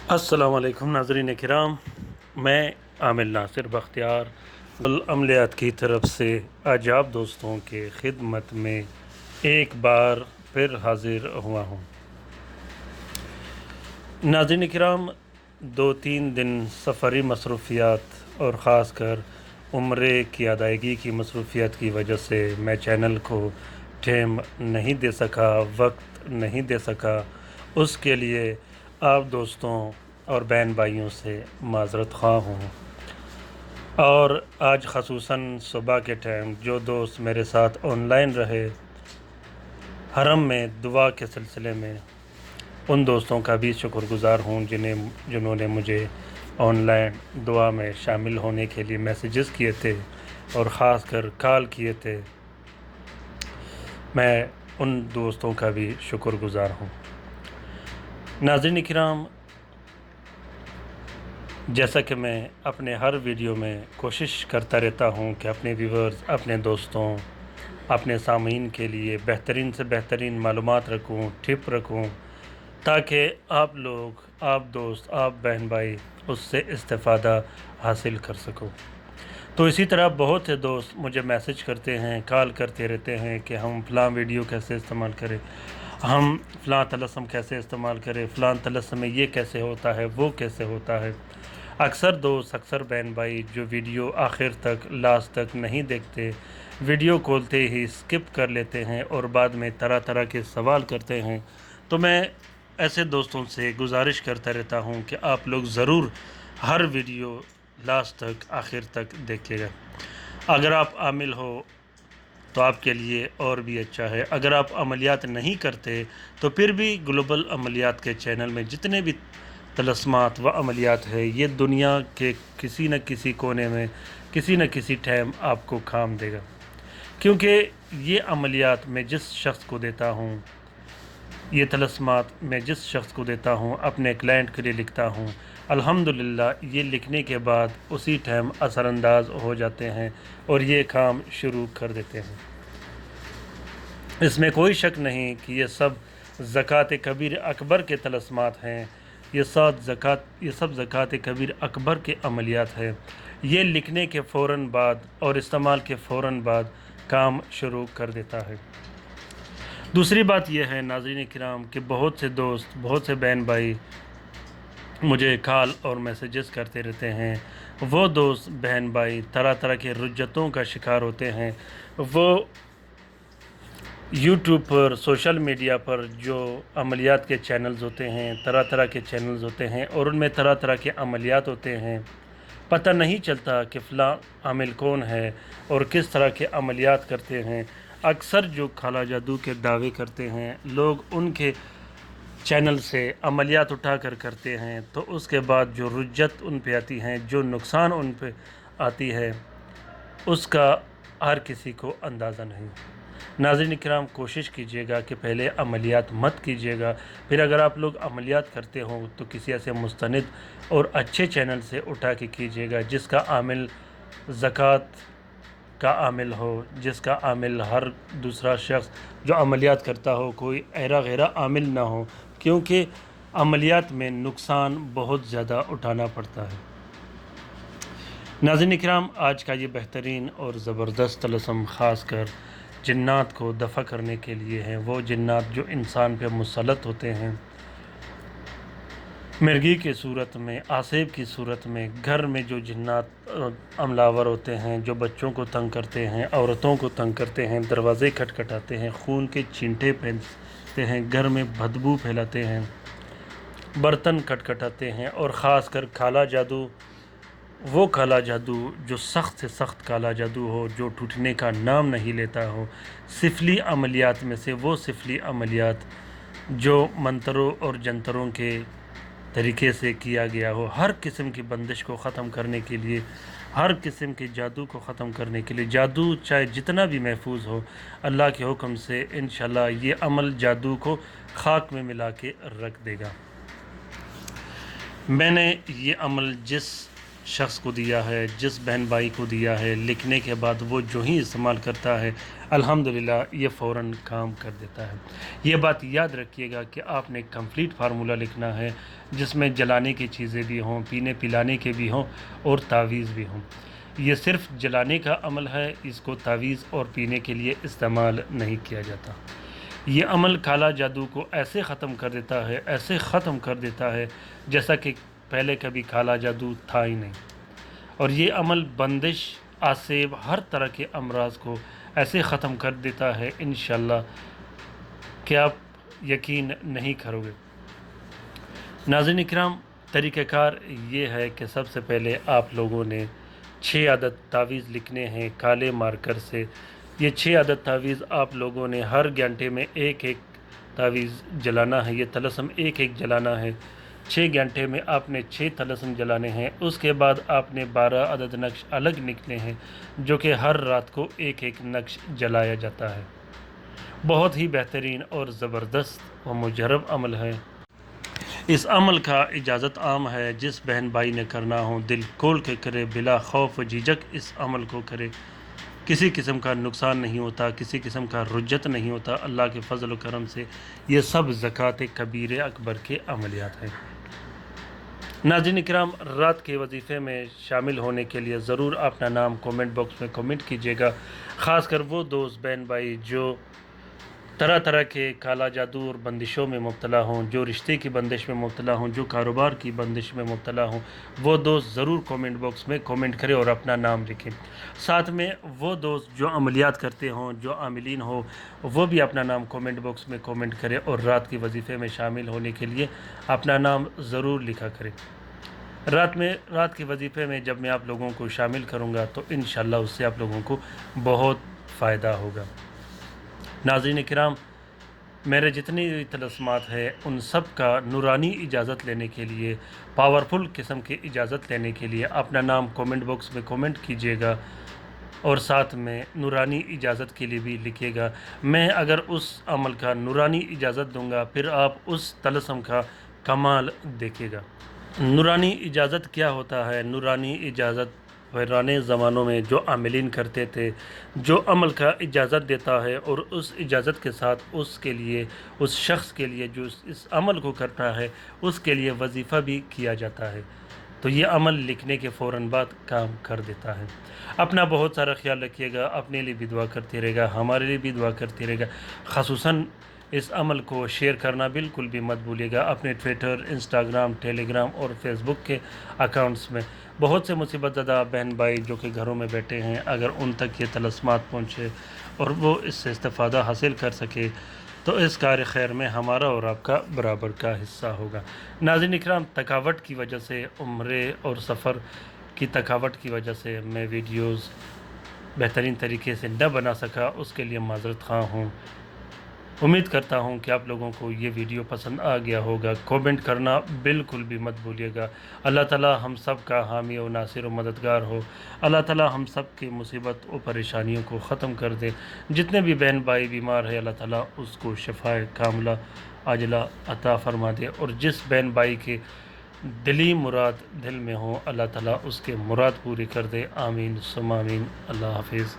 السلام علیکم ناظرین کرام، میں عامل ناصر بختیار عملیات کی طرف سے آج آپ دوستوں کے خدمت میں ایک بار پھر حاضر ہوا ہوں۔ ناظرین کرام، 2-3 دن سفری مصروفیات اور خاص کر عمرے کی ادائیگی کی مصروفیات کی وجہ سے میں چینل کو ٹائم نہیں دے سکا، وقت نہیں دے سکا۔ اس کے لیے آپ دوستوں اور بہن بھائیوں سے معذرت خواہ ہوں۔ اور آج خصوصاً صبح کے ٹائم جو دوست میرے ساتھ آن لائن رہے حرم میں دعا کے سلسلے میں، ان دوستوں کا بھی شکر گزار ہوں جنہوں نے مجھے آن لائن دعا میں شامل ہونے کے لیے میسیجز کیے تھے اور خاص کر کال کیے تھے۔ میں ان دوستوں کا بھی شکر گزار ہوں۔ ناظرین کرام، جیسا کہ میں اپنے ہر ویڈیو میں کوشش کرتا رہتا ہوں کہ اپنے ویورز، اپنے دوستوں، اپنے سامعین کے لیے بہترین سے بہترین معلومات رکھوں، ٹپ رکھوں، تاکہ آپ لوگ، آپ دوست، آپ بہن بھائی اس سے استفادہ حاصل کر سکو۔ تو اسی طرح بہت سے دوست مجھے میسج کرتے ہیں، کال کرتے رہتے ہیں کہ ہم فلاں ویڈیو کیسے استعمال کریں، ہم فلاں طلسم کیسے استعمال کریں، فلاں طلسم میں یہ کیسے ہوتا ہے، وہ کیسے ہوتا ہے۔ اکثر دوست، اکثر بہن بھائی جو ویڈیو آخر تک، لاسٹ تک نہیں دیکھتے، ویڈیو کھولتے ہی سکپ کر لیتے ہیں اور بعد میں طرح طرح کے سوال کرتے ہیں، تو میں ایسے دوستوں سے گزارش کرتا رہتا ہوں کہ آپ لوگ ضرور ہر ویڈیو لاسٹ تک، آخر تک دیکھیے گا۔ اگر آپ عامل ہو تو آپ کے لیے اور بھی اچھا ہے۔ اگر آپ عملیات نہیں کرتے تو پھر بھی گلوبل عملیات کے چینل میں جتنے بھی طلسمات و عملیات ہے، یہ دنیا کے کسی نہ کسی کونے میں کسی نہ کسی ٹائم آپ کو کام دے گا، کیونکہ یہ عملیات میں جس شخص کو دیتا ہوں، یہ طلسمات میں جس شخص کو دیتا ہوں، اپنے کلائنٹ کے لیے لکھتا ہوں، الحمدللہ یہ لکھنے کے بعد اسی ٹائم اثر انداز ہو جاتے ہیں اور یہ کام شروع کر دیتے ہیں۔ اس میں کوئی شک نہیں کہ یہ سب زکوٰۃ کبیر اکبر کے طلسمات ہیں، یہ سب زکوٰۃ کبیر اکبر کے عملیات ہیں۔ یہ لکھنے کے فوراً بعد اور استعمال کے فوراً بعد کام شروع کر دیتا ہے۔ دوسری بات یہ ہے ناظرین کرام کہ بہت سے دوست، بہت سے بہن بھائی مجھے کال اور میسیجز کرتے رہتے ہیں۔ وہ دوست، بہن بھائی طرح طرح کے رجتوں کا شکار ہوتے ہیں۔ وہ یوٹیوب پر، سوشل میڈیا پر جو عملیات کے چینلز ہوتے ہیں، طرح طرح کے چینلز ہوتے ہیں اور ان میں طرح طرح کے عملیات ہوتے ہیں، پتہ نہیں چلتا کہ فلاں عامل کون ہے اور کس طرح کے عملیات کرتے ہیں۔ اکثر جو خالہ جادو کے دعوے کرتے ہیں، لوگ ان کے چینل سے عملیات اٹھا کر کرتے ہیں، تو اس کے بعد جو رجت ان پہ آتی ہیں، جو نقصان ان پہ آتی ہے، اس کا ہر کسی کو اندازہ نہیں۔ ناظرین کرام، کوشش کیجیے گا کہ پہلے عملیات مت کیجیے گا، پھر اگر آپ لوگ عملیات کرتے ہوں تو کسی ایسے مستند اور اچھے چینل سے اٹھا کے کیجیے گا جس کا عامل زکوٰۃ کا عامل ہو، جس کا عامل ہر دوسرا شخص جو عملیات کرتا ہو کوئی ایرا غیرہ عامل نہ ہو، کیونکہ عملیات میں نقصان بہت زیادہ اٹھانا پڑتا ہے۔ ناظرین کرام، آج کا یہ بہترین اور زبردست طلسم خاص کر جنات کو دفع کرنے کے لیے ہیں۔ وہ جنات جو انسان پہ مسلط ہوتے ہیں، مرگی کی صورت میں، آسیب کی صورت میں، گھر میں جو جنات عملاور ہوتے ہیں، جو بچوں کو تنگ کرتے ہیں، عورتوں کو تنگ کرتے ہیں، دروازے کھٹکھٹاتے ہیں، خون کے چینٹے پھینکتے ہیں، گھر میں بدبو پھیلاتے ہیں، برتن کھٹکھٹاتے ہیں، اور خاص کر کالا جادو، وہ کالا جادو جو سخت سے سخت کالا جادو ہو، جو ٹوٹنے کا نام نہیں لیتا ہو، سفلی عملیات میں سے وہ سفلی عملیات جو منتروں اور جنتروں کے طریقے سے کیا گیا ہو، ہر قسم کی بندش کو ختم کرنے کے لیے، ہر قسم کے جادو کو ختم کرنے کے لیے، جادو چاہے جتنا بھی محفوظ ہو، اللہ کے حکم سے انشاءاللہ یہ عمل جادو کو خاک میں ملا کے رکھ دے گا۔ میں نے یہ عمل جس شخص کو دیا ہے، جس بہن بھائی کو دیا ہے، لکھنے کے بعد وہ جو ہی استعمال کرتا ہے الحمدللہ یہ فوراً کام کر دیتا ہے۔ یہ بات یاد رکھیے گا کہ آپ نے کمپلیٹ فارمولہ لکھنا ہے جس میں جلانے کی چیزیں بھی ہوں، پینے پلانے کے بھی ہوں اور تعویذ بھی ہوں۔ یہ صرف جلانے کا عمل ہے، اس کو تعویذ اور پینے کے لیے استعمال نہیں کیا جاتا۔ یہ عمل کالا جادو کو ایسے ختم کر دیتا ہے، ایسے ختم کر دیتا ہے جیسا کہ پہلے کبھی کالا جادو تھا ہی نہیں۔ اور یہ عمل بندش، آسیب، ہر طرح کے امراض کو ایسے ختم کر دیتا ہے انشاءاللہ کہ آپ یقین نہیں کرو گے۔ ناظرین اکرام، طریقہ کار یہ ہے کہ سب سے پہلے آپ لوگوں نے 6 عدد تعویذ لکھنے ہیں کالے مارکر سے۔ یہ 6 عدد تعویذ آپ لوگوں نے ہر گھنٹے میں ایک تعویذ جلانا ہے، یہ طلسم ایک جلانا ہے۔ 6 گھنٹے میں آپ نے 6 طلسم جلانے ہیں۔ اس کے بعد آپ نے 12 عدد نقش الگ نکلے ہیں جو کہ ہر رات کو ایک نقش جلایا جاتا ہے۔ بہت ہی بہترین اور زبردست و مجرب عمل ہے۔ اس عمل کا اجازت عام ہے، جس بہن بھائی نے کرنا ہو دل کھول کے کرے، بلا خوف و جھجک اس عمل کو کرے۔ کسی قسم کا نقصان نہیں ہوتا، کسی قسم کا رجت نہیں ہوتا۔ اللہ کے فضل و کرم سے یہ سب زکوٰۃ کبیر اکبر کے عملیات ہیں۔ ناظرین اکرام، رات کے وظیفے میں شامل ہونے کے لیے ضرور اپنا نام کومنٹ باکس میں کومنٹ کیجیے گا۔ خاص کر وہ دوست بہن بھائی جو طرح طرح کے کالا جادو اور بندشوں میں مبتلا ہوں، جو رشتے کی بندش میں مبتلا ہوں، جو کاروبار کی بندش میں مبتلا ہوں، وہ دوست ضرور کومنٹ باکس میں کومنٹ کریں اور اپنا نام لکھیں۔ ساتھ میں وہ دوست جو عملیات کرتے ہوں، جو عاملین ہو، وہ بھی اپنا نام کومنٹ باکس میں کومنٹ کریں اور رات کے وظیفے میں شامل ہونے کے لیے اپنا نام ضرور لکھا کریں۔ رات کے وظیفے میں جب میں آپ لوگوں کو شامل کروں گا تو انشاءاللہ اس سے آپ لوگوں کو بہت فائدہ ہوگا۔ ناظرین کرام، میرے جتنی بھی طلسمات ہیں ان سب کا نورانی اجازت لینے کے لیے، پاورفل قسم کی اجازت لینے کے لیے اپنا نام کومنٹ باکس میں کومنٹ کیجیے گا اور ساتھ میں نورانی اجازت کے لیے بھی لکھیے گا۔ میں اگر اس عمل کا نورانی اجازت دوں گا پھر آپ اس طلسم کا کمال دیکھیے گا۔ نورانی اجازت کیا ہوتا ہے؟ نورانی اجازت پرانے زمانوں میں جو عاملین کرتے تھے، جو عمل کا اجازت دیتا ہے اور اس اجازت کے ساتھ اس کے لیے، اس شخص کے لیے جو اس عمل کو کرتا ہے اس کے لیے وظیفہ بھی کیا جاتا ہے، تو یہ عمل لکھنے کے فوراً بعد کام کر دیتا ہے۔ اپنا بہت سارا خیال رکھیے گا، اپنے لیے بھی دعا کرتے رہے گا، ہمارے لیے بھی دعا کرتے رہے گا۔ خصوصاً اس عمل کو شیئر کرنا بالکل بھی مت بھولیے گا اپنے ٹویٹر، انسٹاگرام، ٹیلی گرام اور فیس بک کے اکاؤنٹس میں۔ بہت سے مصیبت زدہ بہن بھائی جو کہ گھروں میں بیٹھے ہیں، اگر ان تک یہ طلسمات پہنچے اور وہ اس سے استفادہ حاصل کر سکے تو اس کار خیر میں ہمارا اور آپ کا برابر کا حصہ ہوگا۔ ناظرین اکرام، تھکاوٹ کی وجہ سے، عمرے اور سفر کی تھکاوٹ کی وجہ سے میں ویڈیوز بہترین طریقے سے نہ بنا سکا، اس کے لیے معذرت خواہ ہوں۔ امید کرتا ہوں کہ آپ لوگوں کو یہ ویڈیو پسند آ گیا ہوگا۔ کومنٹ کرنا بالکل بھی مت بھولیے گا۔ اللہ تعالی ہم سب کا حامی و ناصر و مددگار ہو۔ اللہ تعالی ہم سب کی مصیبت و پریشانیوں کو ختم کر دے۔ جتنے بھی بہن بھائی بیمار ہیں اللہ تعالی اس کو شفائے کاملہ عاجلہ عطا فرما دے، اور جس بہن بھائی کے دلی مراد دل میں ہو اللہ تعالی اس کے مراد پوری کر دے۔ آمین ثم آمین۔ اللہ حافظ۔